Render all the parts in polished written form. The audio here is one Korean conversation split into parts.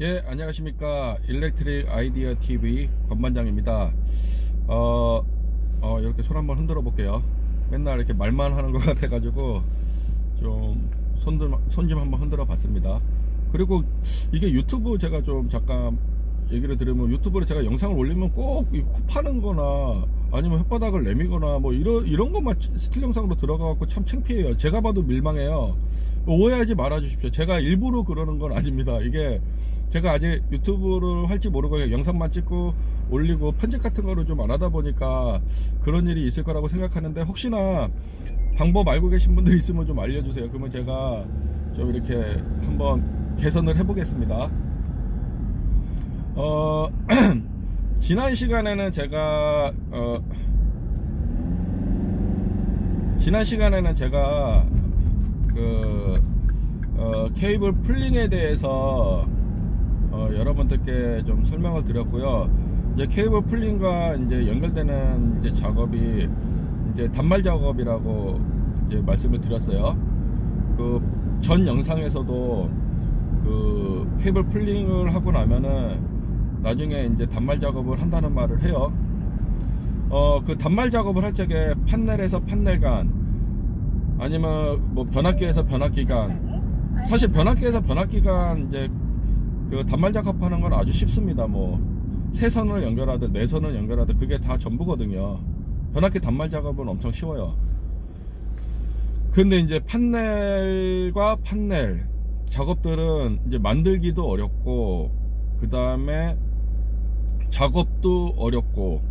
예, 안녕하십니까. 일렉트릭 아이디어 TV 권반장입니다. 이렇게 손 한번 흔들어 볼게요. 맨날 이렇게 말만 하는 것 같아가지고 좀 손 좀 한번 흔들어 봤습니다. 그리고 이게 유튜브 제가 좀 잠깐 얘기를 드리면, 유튜브로 제가 영상을 올리면 꼭 코 파는 거나 아니면 혓바닥을 내미거나 뭐 이런 것만 스킬 영상으로 들어가갖고 참 창피해요. 제가 봐도 민망해요. 오해하지 말아 주십시오. 제가 일부러 그러는 건 아닙니다. 이게 제가 아직 유튜브를 할지 모르고 그냥 영상만 찍고 올리고 편집 같은 거를 좀 안 하다 보니까 그런 일이 있을 거라고 생각하는데, 혹시나 방법 알고 계신 분들 있으면 좀 알려주세요. 그러면 제가 좀 이렇게 한번 개선을 해보겠습니다. 지난 시간에는 제가 케이블 풀링에 대해서 여러분들께 좀 설명을 드렸고요. 이제 케이블 풀링과 이제 연결되는 이제 작업이 이제 단말 작업이라고 이제 말씀을 드렸어요. 그 전 영상에서도 그 케이블 풀링을 하고 나면은 나중에 이제 단말 작업을 한다는 말을 해요. 그 단말 작업을 할 적에 판넬에서 판넬 간, 아니면 뭐 변압기에서 변압기 간, 사실 변압기에서 변압기 간 이제 그 단말 작업하는 건 아주 쉽습니다. 뭐 세 선을 연결하든 네 선을 연결하든 그게 다 전부거든요. 변압기 단말 작업은 엄청 쉬워요. 근데 이제 판넬과 판넬 작업들은 이제 만들기도 어렵고, 그 다음에 작업도 어렵고,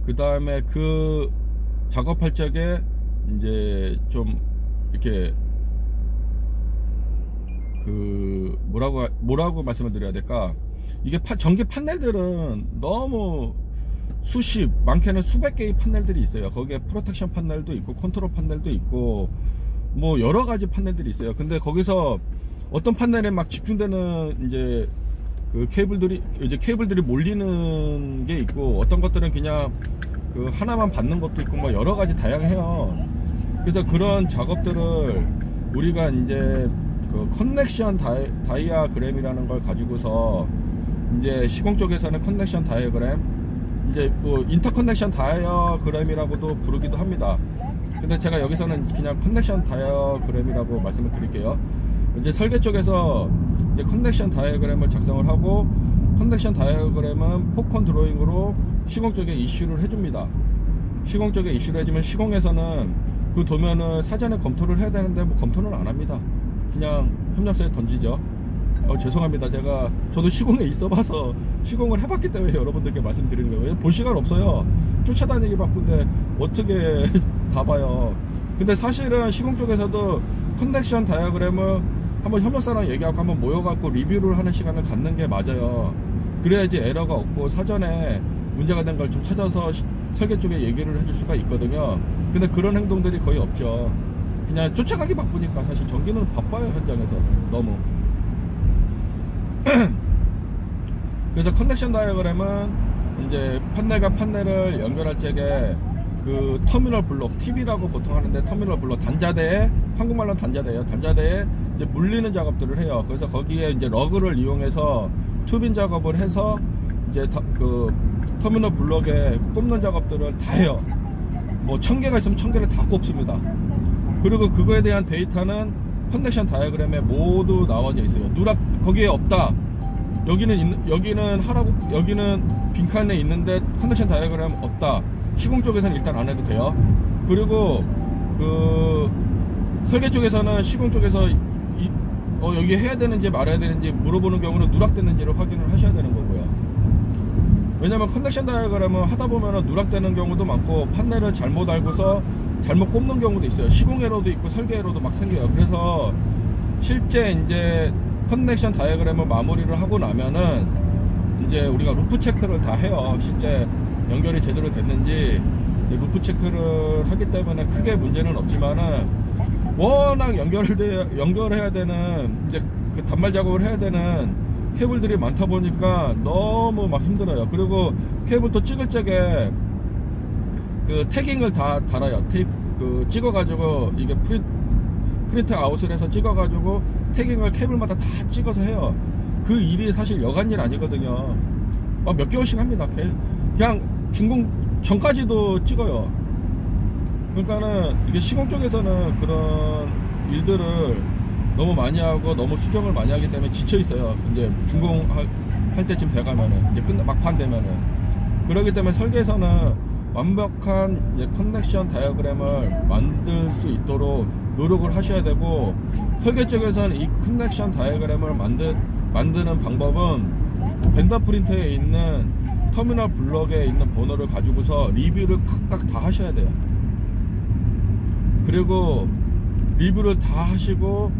그 다음에 그 작업할 적에 이제 좀 이렇게 그 뭐라고 말씀을 드려야 될까? 이게 전기 판넬들은 너무 수십, 많게는 수백 개의 판넬들이 있어요. 거기에 프로텍션 판넬도 있고 컨트롤 판넬도 있고 뭐 여러 가지 판넬들이 있어요. 근데 거기서 어떤 판넬에 막 집중되는 이제 그 케이블들이 몰리는 게 있고, 어떤 것들은 그냥 그 하나만 받는 것도 있고, 뭐 여러 가지 다양해요. 그래서 그런 작업들을 우리가 이제 그 커넥션 다이아그램이라는 걸 가지고서, 이제 시공 쪽에서는 커넥션 다이아그램, 이제 뭐 인터커넥션 다이아그램이라고도 부르기도 합니다. 근데 제가 여기서는 그냥 커넥션 다이아그램이라고 말씀을 드릴게요. 이제 설계 쪽에서 이제 커넥션 다이아그램을 작성을 하고, 커넥션 다이아그램은 포컨 드로잉으로 시공 쪽에 이슈를 해줍니다. 시공 쪽에 이슈를 해주면 시공에서는 그 도면을 사전에 검토를 해야 되는데 뭐 검토는 안 합니다. 그냥 협력서에 던지죠. 죄송합니다. 저도 시공에 있어봐서 시공을 해봤기 때문에 여러분들께 말씀드리는 거예요. 볼 시간 없어요. 쫓아다니기 바쁜데 어떻게 다 봐요. 근데 사실은 시공 쪽에서도 커넥션 다이아그램을 한번 협력사랑 얘기하고 한번 모여갖고 리뷰를 하는 시간을 갖는 게 맞아요. 그래야지 에러가 없고 사전에 문제가 된 걸 좀 찾아서 설계 쪽에 얘기를 해줄 수가 있거든요. 근데 그런 행동들이 거의 없죠. 그냥 쫓아가기 바쁘니까. 사실 전기는 바빠요, 현장에서 너무. 그래서 커넥션 다이어그램은 이제 판넬과 판넬을 연결할 적에 그 터미널 블록, TV라고 보통 하는데, 터미널 블록 단자대에, 한국말로는 단자대예요. 단자대에 이제 물리는 작업들을 해요. 그래서 거기에 이제 러그를 이용해서 튜빙 작업을 해서 이제 그 터미널 블록에 꼽는 작업들을 다 해요. 뭐 1000개가 있으면 1000개를 다 꼽습니다. 그리고 그거에 대한 데이터는 커넥션 다이어그램에 모두 나와져 있어요. 거기에 없다, 여기는 빈칸에 있는데 커넥션 다이어그램 없다, 시공 쪽에서는 일단 안 해도 돼요. 그리고 그 설계 쪽에서는 시공 쪽에서 여기 해야 되는지 말아야 되는지 물어보는 경우는 누락됐는지를 확인을 하셔야 되는 거고요. 왜냐면 커넥션 다이어그램은 하다 보면 누락되는 경우도 많고, 판넬을 잘못 알고서 잘못 꼽는 경우도 있어요. 시공 에러도 있고 설계 에러도 막 생겨요. 그래서 실제 이제 커넥션 다이어그램을 마무리를 하고 나면은 이제 우리가 루프 체크를 다 해요. 실제 연결이 제대로 됐는지 루프 체크를 하기 때문에 크게 문제는 없지만은, 워낙 연결해야 되는 이제 그 단말 작업을 해야 되는 케이블들이 많다 보니까 너무 막 힘들어요. 그리고 케이블 또 찍을 적에 그 태깅을 다 달아요. 테이프 그 찍어가지고, 이게 프린트 아웃을 해서 찍어가지고 태깅을 케이블마다 다 찍어서 해요. 그 일이 사실 여간 일 아니거든요. 막 몇 개월씩 합니다. 그냥 준공 전까지도 찍어요. 그러니까는 이게 시공 쪽에서는 그런 일들을 너무 많이 하고 너무 수정을 많이 하기 때문에 지쳐 있어요. 이제 준공할 때쯤 돼가면은 이제 막판 되면은. 그렇기 때문에 설계에서는 완벽한 이제 커넥션 다이어그램을 만들 수 있도록 노력을 하셔야 되고, 설계 쪽에서는 이 커넥션 다이어그램을 만드는 방법은 벤더 프린터에 있는 터미널 블럭에 있는 번호를 가지고서 리뷰를 각각 다 하셔야 돼요. 그리고 리뷰를 다 하시고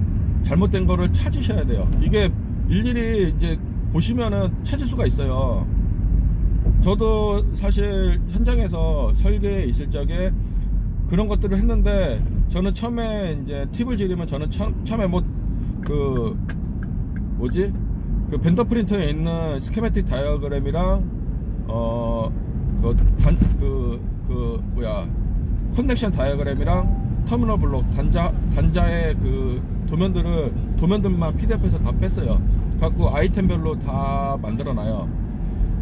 잘못된 거를 찾으셔야 돼요. 이게 일일이 이제 보시면은 찾을 수가 있어요. 저도 사실 현장에서 설계에 있을 적에 그런 것들을 했는데, 저는 처음에 이제 팁을 드리면, 저는 처음에 그 벤더 프린터에 있는 스케매틱 다이어그램이랑 커넥션 다이어그램이랑 터미널 블록 단자의 그 도면들만 PDF에서 다 뺐어요. 갖고 아이템별로 다 만들어놔요.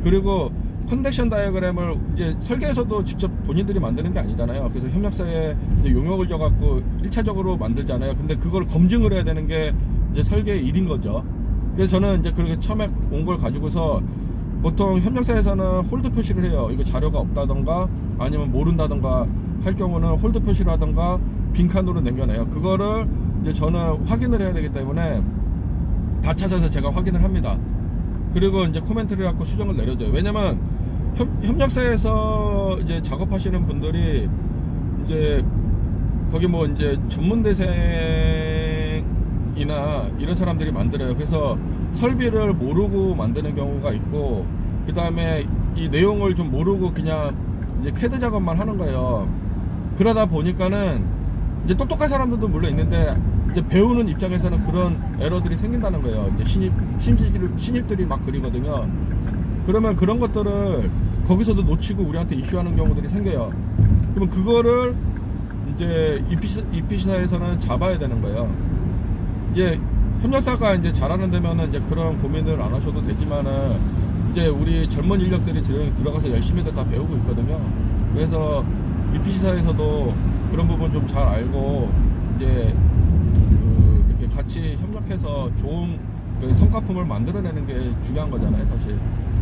그리고 커넥션 다이어그램을 이제 설계에서도 직접 본인들이 만드는 게 아니잖아요. 그래서 협력사에 이제 용역을 줘갖고 1차적으로 만들잖아요. 근데 그걸 검증을 해야 되는 게 이제 설계의 일인 거죠. 그래서 저는 이제 그렇게 처음에 온 걸 가지고서, 보통 협력사에서는 홀드 표시를 해요. 이거 자료가 없다던가 아니면 모른다던가 할 경우는 홀드 표시를 하던가 빈칸으로 남겨놔요. 그거를 이제 저는 확인을 해야 되기 때문에 다 찾아서 제가 확인을 합니다. 그리고 이제 코멘트를 갖고 수정을 내려줘요. 왜냐면 협력사에서 이제 작업하시는 분들이 이제 거기 이제 전문대생이나 이런 사람들이 만들어요. 그래서 설비를 모르고 만드는 경우가 있고, 그 다음에 이 내용을 좀 모르고 그냥 이제 캐드 작업만 하는 거예요. 그러다 보니까는 이제 똑똑한 사람들도 물론 있는데, 이제 배우는 입장에서는 그런 에러들이 생긴다는 거예요. 이제 신입들이 막 그리거든요. 그러면 그런 것들을 거기서도 놓치고 우리한테 이슈하는 경우들이 생겨요. 그러면 그거를 이제 EPC사에서는 잡아야 되는 거예요. 이제 협력사가 이제 잘하는 데면은 이제 그런 고민을 안 하셔도 되지만은, 이제 우리 젊은 인력들이 들어가서 열심히들 다 배우고 있거든요. 그래서 EPC사에서도 그런 부분 좀 잘 알고, 이제 이렇게 같이 협력해서 좋은 성과품을 만들어내는 게 중요한 거잖아요, 사실.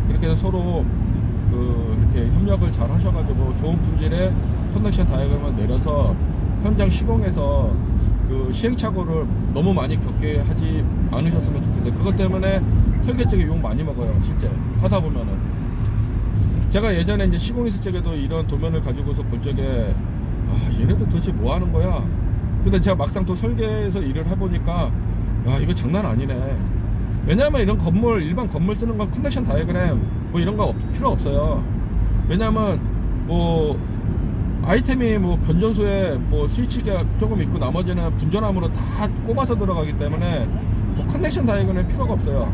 그렇게 해서 서로 이렇게 협력을 잘 하셔가지고 좋은 품질의 커넥션 다이어그램을 내려서 현장 시공에서 그 시행착오를 너무 많이 겪게 하지 않으셨으면 좋겠어요. 그것 때문에 설계 쪽에 욕 많이 먹어요, 실제 하다 보면은. 제가 예전에 이제 시공했을 적에도 이런 도면을 가지고서 볼 적에, 얘네들 도대체 뭐 하는 거야? 근데 제가 막상 또 설계에서 일을 해보니까, 이거 장난 아니네. 왜냐하면 이런 일반 건물 쓰는 건 커넥션 다이어그램 이런 거 필요 없어요. 왜냐하면 아이템이 변전소에 스위치가 조금 있고 나머지는 분전함으로 다 꼽아서 들어가기 때문에 커넥션 다이어그램 필요가 없어요.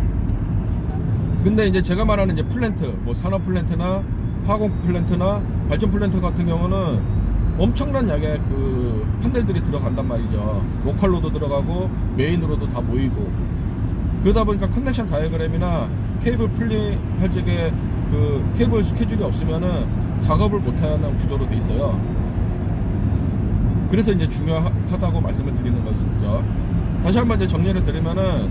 근데 이제 제가 말하는 이제 플랜트, 산업 플랜트나 화공 플랜트나 발전 플랜트 같은 경우는 엄청난 양의 그 판넬들이 들어간단 말이죠. 로컬로도 들어가고 메인으로도 다 모이고. 그러다 보니까 커넥션 다이어그램이나 케이블 풀링할 적에 그 케이블 스케줄이 없으면은 작업을 못하는 구조로 돼 있어요. 그래서 이제 중요하다고 말씀을 드리는 것이죠. 다시 한번 이제 정리를 드리면은,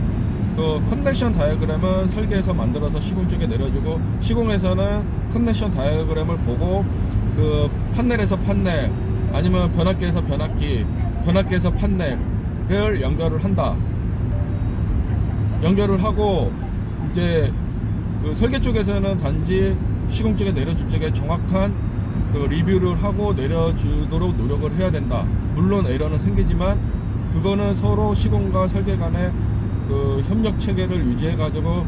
그 커넥션 다이어그램은 설계에서 만들어서 시공 쪽에 내려주고, 시공에서는 커넥션 다이어그램을 보고 그 판넬에서 판넬, 아니면 변압기에서 변압기, 변압기에서 판넬을 연결을 한다. 연결을 하고, 이제 그 설계 쪽에서는 단지 시공 쪽에 내려줄 적에 정확한 그 리뷰를 하고 내려주도록 노력을 해야 된다. 물론 에러는 생기지만 그거는 서로 시공과 설계 간의 그 협력 체계를 유지해 가지고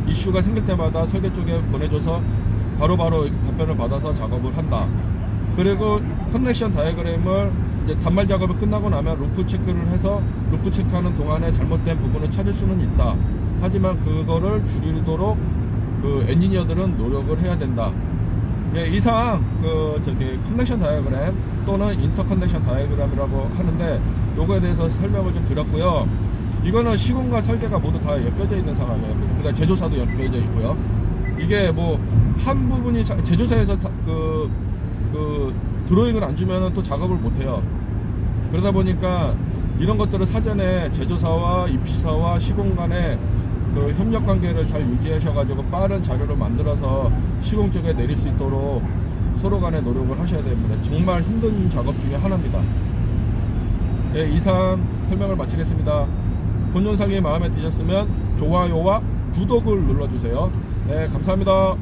이슈가 생길 때마다 설계 쪽에 보내줘서 바로바로 답변을 받아서 작업을 한다. 그리고 커넥션 다이어그램을 이제 단말 작업이 끝나고 나면 루프 체크를 해서, 루프 체크하는 동안에 잘못된 부분을 찾을 수는 있다. 하지만 그거를 줄이도록 그 엔지니어들은 노력을 해야 된다. 예, 이상 커넥션 다이어그램 또는 인터커넥션 다이어그램이라고 하는데, 요거에 대해서 설명을 좀 드렸고요. 이거는 시공과 설계가 모두 다 엮여져 있는 상황이에요. 그러니까 제조사도 엮여져 있고요. 이게 뭐 한 부분이 제조사에서 그 드로잉을 안 주면은 또 작업을 못 해요. 그러다 보니까 이런 것들을 사전에 제조사와 EPC사와 시공 간에 그 협력 관계를 잘 유지하셔가지고 빠른 자료를 만들어서 시공 쪽에 내릴 수 있도록 서로 간에 노력을 하셔야 됩니다. 정말 힘든 작업 중에 하나입니다. 네, 이상 설명을 마치겠습니다. 본 영상이 마음에 드셨으면 좋아요와 구독을 눌러주세요. 네, 감사합니다.